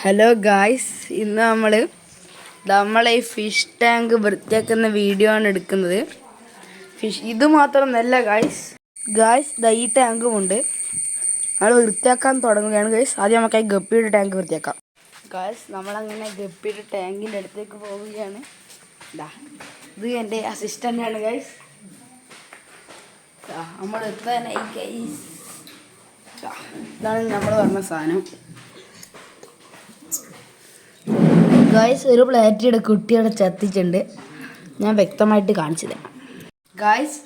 Hello guys, ഇന്ന് നമ്മളെ ഈ ഫിഷ് ടാങ്ക് വൃത്തിയാക്കുന്ന വീഡിയോ ആണ് എടുക്കുന്നത്. ഇത് മാത്രമൊന്നല്ല ഗായ്സ് ഈ ടാങ്കും ഉണ്ട്. നമ്മൾ വൃത്തിയാക്കാൻ തുടങ്ങുകയാണ് ഗായ്സ്. ആദ്യം നമുക്ക് ഈ ഗപ്പിയുടെ ടാങ്ക് വൃത്തിയാക്കാം. ഗായ്സ്, നമ്മളങ്ങനെ ഗപ്പിയുടെ ടാങ്കിൻ്റെ അടുത്തേക്ക് പോവുകയാണ്. ഇത് എൻ്റെ അസിസ്റ്റൻ്റാണ് ഗായ്സ്. നമ്മൾ എത്താനായി ഗായ്സ്. ഇതാണ് നമ്മൾ പറഞ്ഞ സാധനം. ഗായ്സ്, ഒരു പ്ലേറ്റിയുടെ കുട്ടിയുടെ ചത്തിച്ചുണ്ട്. ഞാൻ വ്യക്തമായിട്ട് കാണിച്ചു തരാം. ഗായ്സ്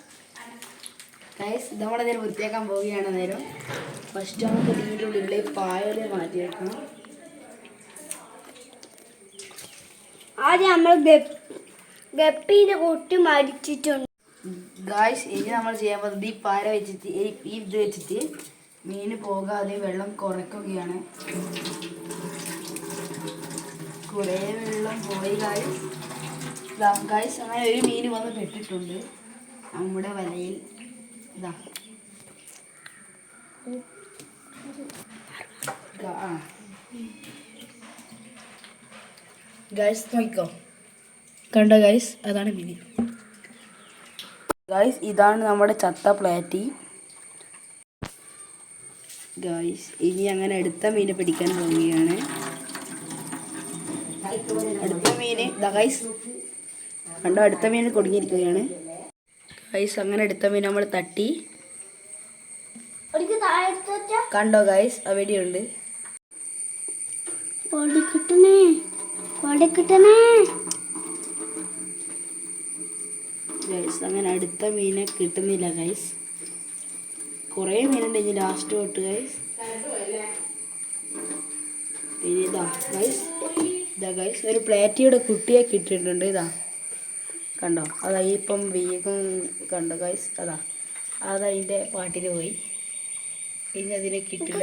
നമ്മളെ നേരം വൃത്തിയാക്കാൻ പോവുകയാണ്. നേരം ഫസ്റ്റ് നമുക്ക് ഇതിൻ്റെ ഉള്ളിലെ പായല് മാറ്റി വെക്കണം. ആദ്യം നമ്മൾ ഗപ്പിയുടെ കുട്ടി മരിച്ചിട്ടുണ്ട്. ഗായ്സ്, ഇനി നമ്മൾ ചെയ്യാൻ പോകുന്നത് ഈ പാര വെച്ചിട്ട് ഇത് വെച്ചിട്ട് മീൻ പോകാതെ വെള്ളം കുറയ്ക്കുകയാണ്. കുറേ വെള്ളം പോയി ഗായ്സ്. അങ്ങനെ ഒരു മീൻ വന്ന് പെട്ടിട്ടുണ്ട് നമ്മുടെ വലയിൽ. ഗായ്സ് നോക്കിക്കോ, കണ്ടോ ഗായ്സ്? അതാണ് മീൻ. ഗായ്സ്, ഇതാണ് നമ്മുടെ ചത്ത പ്ലാറ്റി. ഗായ്സ്, ഇനി അങ്ങനെ അടുത്ത മീനെ പിടിക്കാൻ പോവുകയാണ്. അടുത്ത മീന് ഗായ്സ് കണ്ടോ, അടുത്ത മീൻ കുടുങ്ങിയിരിക്കുകയാണ് ഗായ്സ്. അങ്ങനെ അടുത്ത മീൻ നമ്മൾ തട്ടി, കണ്ടോ ഗായ്സ്? അവിടെയുണ്ട്. ഗായ്സ്, അങ്ങനെ അടുത്ത മീനെ കിട്ടുന്നില്ല ഗായ്സ്. കുറേ മീനുണ്ട് ഇനി ലാസ്റ്റ് തൊട്ട് ഗായ്സ്. ഇനി ഗായ്സ് ഒരു പ്ലേറ്റിയുടെ കുട്ടിയെ കിട്ടിയിട്ടുണ്ട്. കണ്ടോ? ഇപ്പം വീഗം കണ്ടോ ഗായ്സ്? അതതിൻ്റെ പാട്ടിന് പോയി. ഇനി അതിനെ കിട്ടില്ല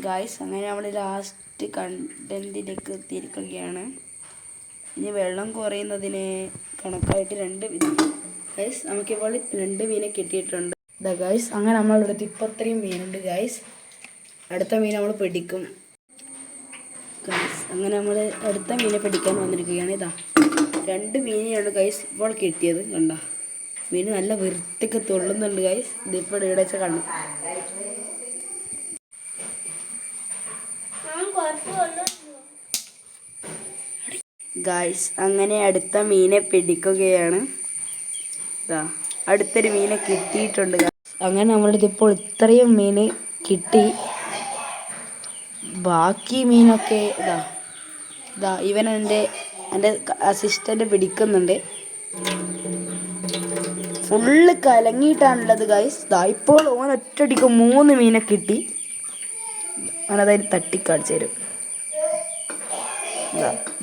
ഗായ്സ്. അങ്ങനെ നമ്മൾ ലാസ്റ്റ് കണ്ടന്റിലേക്ക് എത്തിയിരിക്കുകയാണ്. ഇനി വെള്ളം കുറയുന്നതിനെ കണക്കായിട്ട് 2 ഗായ്സ് നമുക്കിപ്പോൾ 2 മീനെ കിട്ടിയിട്ടുണ്ട്. ഗായ്സ്, അങ്ങനെ നമ്മളെടുത്ത് ഇപ്പം അത്രയും മീനുണ്ട് ഗായ്സ്. അടുത്ത മീൻ നമ്മൾ പിടിക്കും ഗായ്സ്. അങ്ങനെ നമ്മൾ അടുത്ത മീനെ പിടിക്കാൻ വന്നിരിക്കുകയാണ്. 2 മീനെയാണ് ഗായ്സ് ഇപ്പോൾ കിട്ടിയത്. കണ്ടോ? മീൻ നല്ല വൃത്തിക്ക് തുള്ളുന്നുണ്ട് ഗായ്സ്. ഇതിപ്പോൾ ഇവിടെ വെച്ച കണ്ടു ഗായ്സ്. അങ്ങനെ അടുത്ത മീനെ പിടിക്കുകയാണ്. അടുത്തൊരു മീനെ കിട്ടിയിട്ടുണ്ട് ഗായ്സ്. അങ്ങനെ നമ്മളുടെ ഇപ്പോൾ ഇത്രയും മീന് കിട്ടി. ബാക്കി മീനൊക്കെ ഇവൻ എൻ്റെ അസിസ്റ്റൻ്റ് പിടിക്കുന്നുണ്ട്. ഫുള്ള് കലങ്ങിയിട്ടാണുള്ളത് ഗായ്സ്. ഇപ്പോൾ ഓൻ ഒറ്റയടിക്ക് 3 മീനെ കിട്ടി. അവനതായത് തട്ടിക്കാണിച്ചു തരും.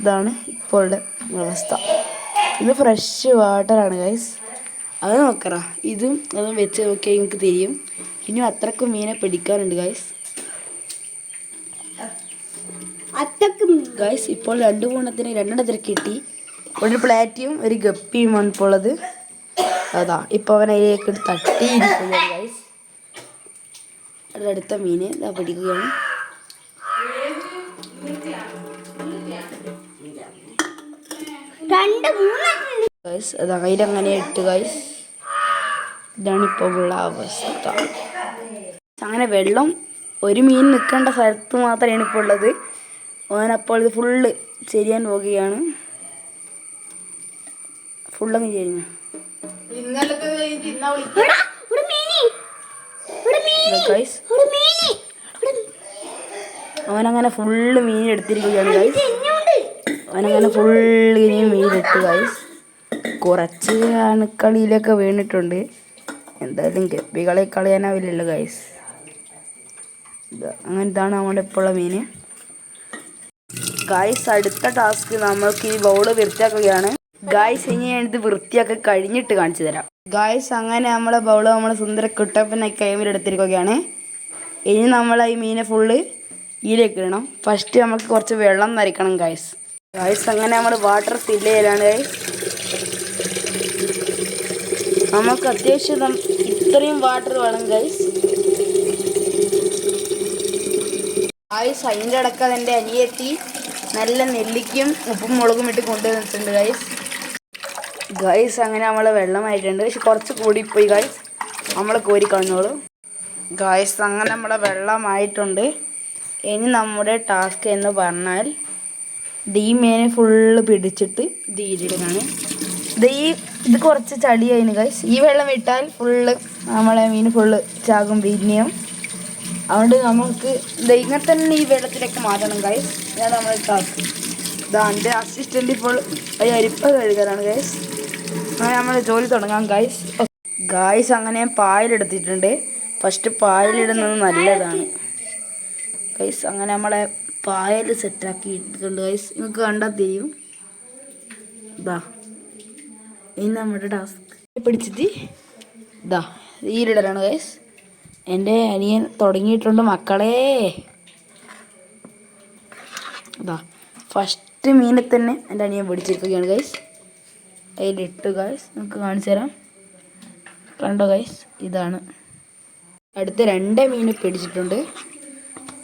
ഇതാണ് ഇപ്പോഴുള്ള അവസ്ഥ. ഇത് ഫ്രഷ് വാട്ടറാണ് ഗായ്സ്. അത് നോക്കറ. അതും വെച്ച് നോക്കിയാൽ എനിക്ക് തിരിയും. ഇനിയും അത്രക്കും മീനെ പിടിക്കാനുണ്ട് ഗായ്സ്. ഗായ്സ്, ഇപ്പോൾ 2 എണ്ണത്തിന് കിട്ടി. ഒരു പ്ലാറ്റിയും ഒരു ഗപ്പിയുമാണ് ഇപ്പോൾ ഉള്ളത്. ഇപ്പോൾ അവൻ അതിലേക്ക് തട്ടിയിരിക്കുകയാണ് ഗായ്സ്. അടുത്ത മീനെ പിടിക്കുകയാണ്. ഗായ്സ്, അതിലങ്ങനെ ഇട്ട് ഗായ്സ്. ഇതാണിപ്പോൾ ഉള്ള അവസ്ഥ. അങ്ങനെ വെള്ളം ഒരു മീൻ നിൽക്കേണ്ട സ്ഥലത്ത് മാത്രമാണ് ഇപ്പോൾ ഉള്ളത്. ഓനപ്പോൾ ഇത് ഫുള്ള് ചെയ്യാൻ പോവുകയാണ്. ഫുള്ളങ്ങ് ചെയ്യുന്നു ഗായ്സ്. അവനങ്ങനെ ഫുള്ള് മീൻ എടുത്തിരിക്കുകയാണ് ഗായ്സ്. അവനങ്ങനെ ഫുള്ള് ഇനിയും മീനിട്ട് ഗായ്സ്. കുറച്ച് അണുക്കളിയിലൊക്കെ വീണിട്ടുണ്ട്. എന്തായാലും ഗപ്പികളെ കളയാനാവില്ലല്ലോ ഗായ്സ്. അങ്ങനെ ഇതാണ് നമ്മുടെ ഇപ്പോഴുള്ള മീൻ ഗായ്സ്. അടുത്ത ടാസ്ക് നമ്മൾക്ക് ഈ ബൗള് വൃത്തിയാക്കുകയാണ് ഗായ്സ്. ഇനി ഞാനിത് വൃത്തിയാക്കി കഴിഞ്ഞിട്ട് കാണിച്ചു തരാം ഗായ്സ്. അങ്ങനെ നമ്മളെ ബൗള് നമ്മളെ സുന്ദര കുട്ടപ്പനായി കൈമിലെടുത്തിരിക്കുകയാണ്. ഇനി നമ്മൾ ഈ മീനെ ഫുള്ള് ഇതിലേക്ക് ഇടണം. ഫസ്റ്റ് നമുക്ക് കുറച്ച് വെള്ളം നരയ്ക്കണം ഗായ്സ്. അങ്ങനെ നമ്മൾ വാട്ടർ ഫില്ല് ചെയ്യലാണ് ഗായ്സ്. നമുക്ക് അത്യാവശ്യം ഇത്രയും വാട്ടർ വേണം ഗായ്സ്. ഗായ്സ് അതിൻ്റെ ഇടയ്ക്ക് അതെൻ്റെ അനിയെത്തി നല്ല നെല്ലിക്കും ഉപ്പും മുളകും ഇട്ട് കൊണ്ടുവന്നിട്ടുണ്ട് ഗായ്സ്. ഗായ്സ് അങ്ങനെ നമ്മൾ വെള്ളമായിട്ടുണ്ട്. പക്ഷെ കുറച്ച് കൂടിപ്പോയി ഗായ്സ്, നമ്മൾ കോരി കളഞ്ഞോളൂ. ഗായ്സ് അങ്ങനെ നമ്മളെ വെള്ളമായിട്ടുണ്ട്. ഇനി നമ്മുടെ ടാസ്ക് എന്ന് പറഞ്ഞാൽ ഈ മീനെ ഫുള്ള് പിടിച്ചിട്ട് തീരിടുകയാണ്. ഇത് കുറച്ച് ചളിയായിരുന്നു ഗായ്സ്. ഈ വെള്ളം ഇട്ടാൽ ഫുള്ള് നമ്മളെ മീൻ ഫുള്ള് ചാകും പിന്നെയും. അതുകൊണ്ട് നമുക്ക് ഇങ്ങനെ തന്നെ ഈ വെള്ളത്തിലേക്ക് മാറ്റണം ഗായ്സ്. ഇതാണ് നമ്മുടെ ടാസ്ക്. ഇതാ എൻ്റെ അസിസ്റ്റൻ്റ് ഇപ്പോൾ അരിപ്പ കഴുകാനാണ് ഗായ്സ്. അങ്ങനെ നമ്മൾ ജോലി തുടങ്ങാം ഗായ്സ്. ഗായ്സ് അങ്ങനെ പായലെടുത്തിട്ടുണ്ട്. ഫസ്റ്റ് പായലിടുന്നത് നല്ലതാണ് ഗൈസ്. അങ്ങനെ നമ്മളെ പായൽ സെറ്റാക്കി ഇട്ടിട്ടുണ്ട് ഗൈസ്. നിങ്ങൾക്ക് കണ്ടാൽ തിരിയും. ഇതാ ഇനി നമ്മുടെ ടാസ്ക് പിടിച്ചിട്ട് ഇതാ ഈരിടലാണ് ഗൈസ്. എൻ്റെ അനിയൻ തുടങ്ങിയിട്ടുണ്ട് മക്കളെ. ഇതാ ഫസ്റ്റ് മീനെ തന്നെ എൻ്റെ അനിയൻ പിടിച്ചിരിക്കുകയാണ് ഗൈസ്. അതിലിട്ടു ഗൈസ്. നിങ്ങൾക്ക് കാണിച്ചു തരാം. കണ്ടോ ഗൈസ്, ഇതാണ്. അടുത്ത 2 മീനെ പിടിച്ചിട്ടുണ്ട്.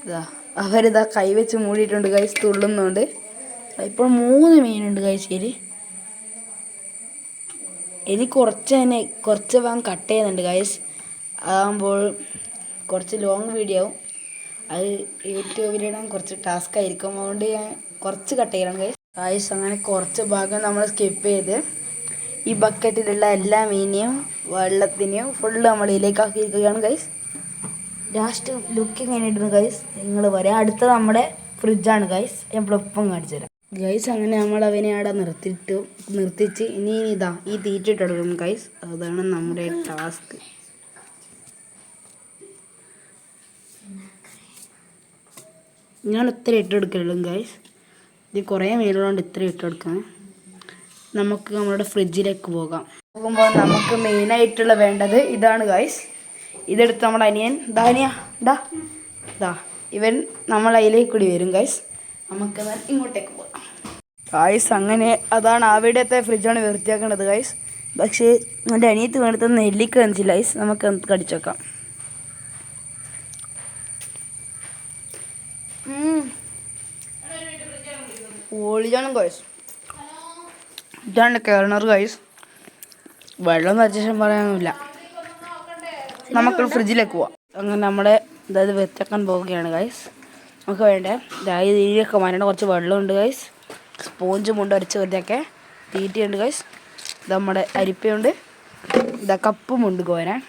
ഇതാ അവരിതാ കൈവച്ച് മൂടിയിട്ടുണ്ട് ഗൈസ്, തുള്ളുന്നുണ്ട്. ഇപ്പോൾ 3 മീനുണ്ട് ഗൈസ്. ഇനി കുറച്ച് ഭാഗം കട്ട് ചെയ്യുന്നുണ്ട് ഗൈസ്. അതാകുമ്പോൾ കുറച്ച് ലോങ് വീഡിയോ ആവും. അത് യൂട്യൂബിലിടാൻ കുറച്ച് ടാസ്ക് ആയിരിക്കും. അതുകൊണ്ട് ഞാൻ കുറച്ച് കട്ട് ചെയ്യണം ഗൈസ്. അങ്ങനെ കുറച്ച് ഭാഗം നമ്മൾ സ്കിപ്പ് ചെയ്ത് ഈ ബക്കറ്റിലുള്ള എല്ലാ മീനെയും വെള്ളത്തിനെയും ഫുള്ള് നമ്മൾ ഇതിലേക്കാക്കിയിരിക്കുകയാണ് ഗൈസ്. ലാസ്റ്റ് ലുക്ക് എങ്ങനെയായിരുന്നു ഗൈസ് നിങ്ങൾ പറയാം. അടുത്തത് നമ്മുടെ ഫ്രിഡ്ജാണ് ഗൈസ്. ഞാൻ ഒപ്പം കാണിച്ചു തരാം ഗൈസ്. അങ്ങനെ നമ്മൾ അവനെ അവിടെ നിർത്തിച്ച് ഇനി ഇതാ ഈ തീറ്റിട്ടെടുക്കും ഗൈസ്. അതാണ് നമ്മുടെ ടാസ്ക്. ഞാൻ ഇത്ര ഇട്ടെടുക്കുള്ളൂ ഗൈസ്. ഇത് കുറേ മീനുള്ളതുകൊണ്ട് ഇത്ര ഇട്ടെടുക്കാം. നമുക്ക് നമ്മുടെ ഫ്രിഡ്ജിലേക്ക് പോകുമ്പോൾ നമുക്ക് മെയിനായിട്ടുള്ള വേണ്ടത് ഇതാണ് ഗൈസ്. ഇതെടുത്ത് നമ്മുടെ അനിയൻ ഇവൻ നമ്മൾ അതിലേക്ക് കൂടി വരും ഗൈസ്. നമുക്ക് ഇങ്ങോട്ടേക്ക് പോകാം ഗൈസ്. അങ്ങനെ അതാണ് അവിടുത്തെ ഫ്രിഡ്ജാണ് വൃത്തിയാക്കേണ്ടത് ഗൈസ്. പക്ഷേ എൻ്റെ അനിയത്ത് വേണ്ടത് നെല്ലിക്ക വെച്ചില്ല ഗൈസ്. നമുക്ക് കടിച്ചു വെക്കാം. ഓളിയാണ് ഗൈസ്. ഇതാണ് കേർണർ ഗൈസ്. വെള്ളം അഡ്ജസ്റ്റ് പറയാനൊന്നുമില്ല. നമുക്ക് ഫ്രിഡ്ജിലേക്ക് പോവാം. അങ്ങനെ നമ്മുടെ അതായത് വെച്ചക്കാൻ പോവുകയാണ് ഗൈസ്. നമുക്ക് വേണ്ടേ അതായത് ഇതിലൊക്കെ മാറ്റേണ്ട കുറച്ച് വെള്ളമുണ്ട് ഗൈസ്. സ്പോഞ്ചും ഉണ്ട് അരച്ച് വൃത്തിയൊക്കെ. തീറ്റയുണ്ട് ഗൈസ്. ഇത് നമ്മുടെ അരിപ്പയുണ്ട്. ഇതാ കപ്പുമുണ്ട് കോരാൻ.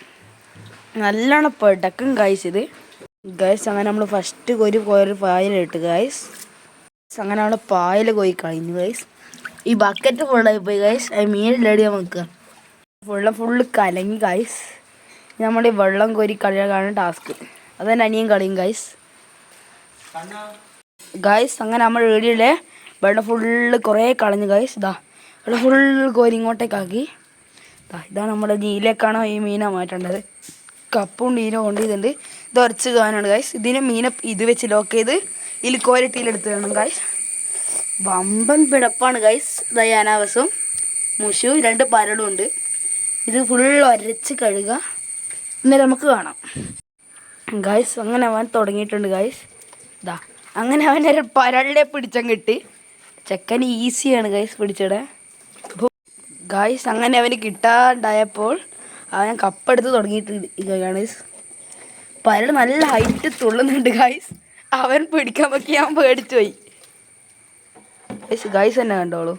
നല്ലോണം പെടക്കും ഗൈസ് ഇത് ഗൈസ്. അങ്ങനെ നമ്മൾ ഫസ്റ്റ് കോരി പായലിട്ട് ഗൈസ്. അങ്ങനെ നമ്മൾ പായൽ കോരി കഴിഞ്ഞു ഗൈസ്. ഈ ബക്കറ്റ് ഫുള്ളായി പോയി ഗൈസ്. അത് മീനിലടിയാൻ വെക്കുക. ഫുള്ള് കലങ്ങി ഗൈസ്. നമ്മുടെ ഈ വെള്ളം കോരി കളിയാണ് ടാസ്ക്. അതെന്നെ അനിയൻ കളിയും ഗൈസ്. അങ്ങനെ നമ്മൾ റെഡിയല്ലേ. വെള്ളം ഫുള്ള് കുറേ കളഞ്ഞു ഗൈസ്. വെള്ളം ഫുള്ള് കോരി ഇങ്ങോട്ടേക്കാക്കി. ഇതാണ് നമ്മുടെ നീലേക്കാണോ ഈ മീനാണ് മാറ്റേണ്ടത്. കപ്പും മീനും കൊണ്ട് ഇതുണ്ട്. ഇത് ഉരച്ച് കാണാണ് ഗൈസ്. ഇതിനെ മീനെ ഇത് വെച്ച് ലോക്ക് ചെയ്ത് ഇതിൽ കോരട്ടിയിലെടുത്ത് വേണം ഗൈസ്. വമ്പൻ പിടപ്പാണ് ഗൈസ്. ഇതായി അനാവസും മുഷു 2 പരടും ഉണ്ട്. ഇത് ഫുള്ള് ഉരച്ച് കഴുകുക. ഇന്നലെ നമുക്ക് കാണാം ഗൈസ്. അങ്ങനെ അവൻ തുടങ്ങിയിട്ടുണ്ട് ഗൈസ്. അങ്ങനെ അവൻ ഒരു പരളിനെ പിടിച്ചങ്ങിട്ട്. ചെക്കൻ ഈസിയാണ് ഗൈസ് പിടിച്ചിടാൻ ഗൈസ്. അങ്ങനെ അവന് കിട്ടാണ്ടായപ്പോൾ അവൻ കപ്പെടുത്ത് തുടങ്ങിയിട്ടുണ്ട് ഗൈസ്. പരട് നല്ല ഹൈറ്റ് തുള്ളുന്നുണ്ട് ഗൈസ്. അവൻ പിടിക്കാൻ പറ്റി ഞാൻ പേടിച്ചു പോയി ഗൈസ്. തന്നെ കണ്ടോളൂ.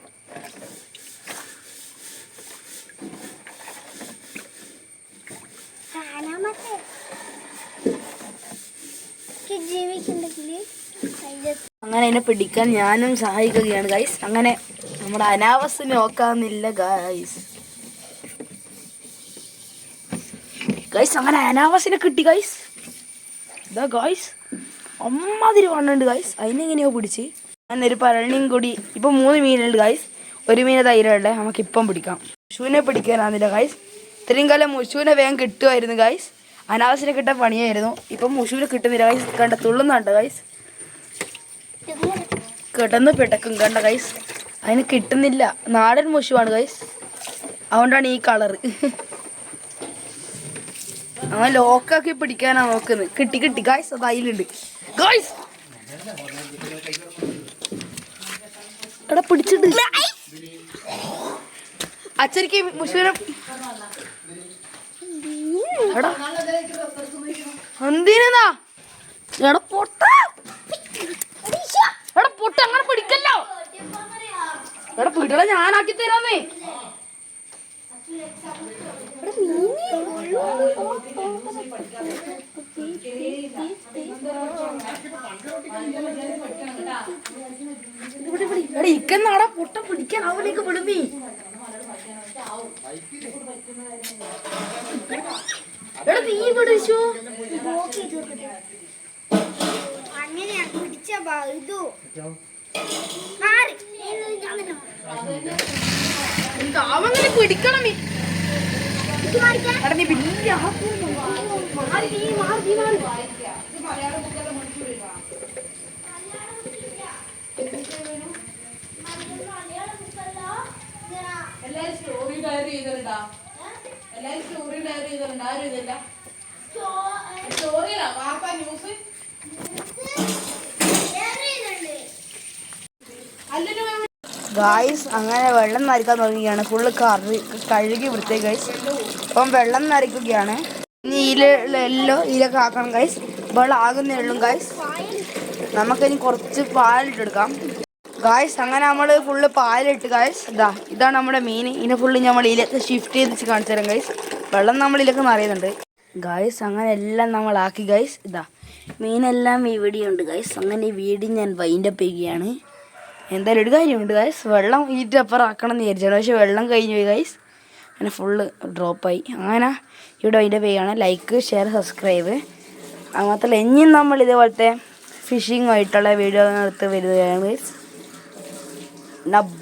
അങ്ങനെ അതിനെ പിടിക്കാൻ ഞാനും സഹായിക്കുകയാണ് ഗൈസ്. അങ്ങനെ നമ്മുടെ അനാവസിനെ നോക്കാന്നില്ല ഗൈസ്. അങ്ങനെ അനാവസിനെ കിട്ടി ഗൈസ്. ഇതാ ഗൈസ് അമ്മാതിരി വണ്ണുണ്ട് ഗൈസ്. അതിനെങ്ങനെയോ പിടിച്ച് ഞാനൊരു പരണിയും കൂടി. ഇപ്പം 3 മീനുണ്ട് ഗൈസ്. 1 മീനെ തൈരുള്ളേ. നമുക്കിപ്പം പിടിക്കാം. മുഷുവിനെ പിടിക്കാനാന്നില്ല ഗൈസ്. ഇത്രയും കാലം മുഷുവിനെ വേഗം കിട്ടുമായിരുന്നു ഗൈസ്. അനാവസിനെ കിട്ടാൻ പണിയായിരുന്നു. ഇപ്പം മുഷുവിനെ കിട്ടുന്നില്ല ഗൈസ്. കണ്ട തുള്ളുന്നുണ്ട് ഗൈസ്. കിടന്ന് പിടക്കും കണ്ട ഗൈസ്. അതിന് കിട്ടുന്നില്ല. നാടൻ മുഷുവാണ് ഗൈസ്. അതുകൊണ്ടാണ് ഈ കളറ്. അവൻ ലോക്കാക്കി പിടിക്കാനാണ് നോക്കുന്നത്. കിട്ടി ഗൈസ്. അത് അതിലുണ്ട് ഗൈസ്. എടാ പിടിച്ചിട്ട് അച്ഛനിക്ക് മുഷൂരം എടാ എന്തിനാ എടാ പൊട്ട എടാ പൊട്ട അങ്ങനെ പിടിക്കല്ലോ എടാ പിടികളെ ഞാനാക്കി തരാന്നേ എടാ ഇക്കെന്നാടാ പൊട്ട പിടിക്കാൻ അവലേക്ക് വിടുന്നീ എടാ നീ പിടിച്ചു അങ്ങനെയാ പിടിച്ച ഇതു അവങ്ങനെ പിടിക്കണം എടാ നീ വലിയ എല്ലാരും സ്റ്റോറി ഡയറി ചെയ്തിട്ടുണ്ടാ എല്ലാരും സ്റ്റോറി ഡയറി ചെയ്തിട്ടുണ്ട് ആരും ഇതില്ല സ്റ്റോറിയിലാ വാർത്ത ന്യൂസ് ഗായ്സ് അങ്ങനെ വെള്ളം നരയ്ക്കാൻ തുടങ്ങുകയാണ് ഫുള്ള് കഴുകി വൃത്തിയായി ഗൈസ് അപ്പം വെള്ളം നരയ്ക്കുകയാണ് ഇനി ഇലൊക്കെ ആക്കണം ഗൈസ് വെള്ളം ആകുന്നേ ഉള്ളൂ ഗൈസ് നമുക്കിനി കുറച്ച് പാലിട്ടെടുക്കാം ഗായ്സ് അങ്ങനെ നമ്മൾ ഫുള്ള് പാലിട്ട് ഗായ്സ് ഇതാണ് നമ്മുടെ മീൻ ഇതിനെ ഫുള്ള് നമ്മൾ ഇതിലേക്ക് ഷിഫ്റ്റ് ചെയ്ത് കാണിച്ചു തരാം ഗൈസ് വെള്ളം നമ്മൾ ഇതിലേക്ക് നിറയുന്നുണ്ട് ഗായ്സ് അങ്ങനെ എല്ലാം നമ്മളാക്കി ഗൈസ് മീനെല്ലാം ഇവിടെയുണ്ട് ഗൈസ് അങ്ങനെ ഈ വീഡിയോ ഞാൻ വൈൻഡപ്പ് ചെയ്യുകയാണ് എന്തായാലും ഒരു കാര്യമുണ്ട് ഗൈസ് വെള്ളം ഈറ്റപ്പുറം ആക്കണം എന്ന് വിചാരിച്ചാണ് പക്ഷേ വെള്ളം കഴിഞ്ഞു പോയി ഗൈസ് അങ്ങനെ ഫുള്ള് ഡ്രോപ്പായി അങ്ങനെ ഇവിടെ വൈൻഡപ്പ് ചെയ്യുകയാണ് ലൈക്ക് ഷെയർ സബ്സ്ക്രൈബ് മാത്രമല്ല ഇനിയും നമ്മൾ ഇതേപോലത്തെ ഫിഷിങ്ങുമായിട്ടുള്ള വീഡിയോ എടുത്ത് വരികയാണ് ഗൈസ്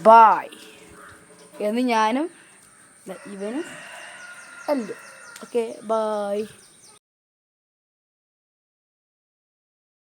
ബായ് എന്ന് ഞാനും ഇവനും അല്ല ഓക്കെ ബായ്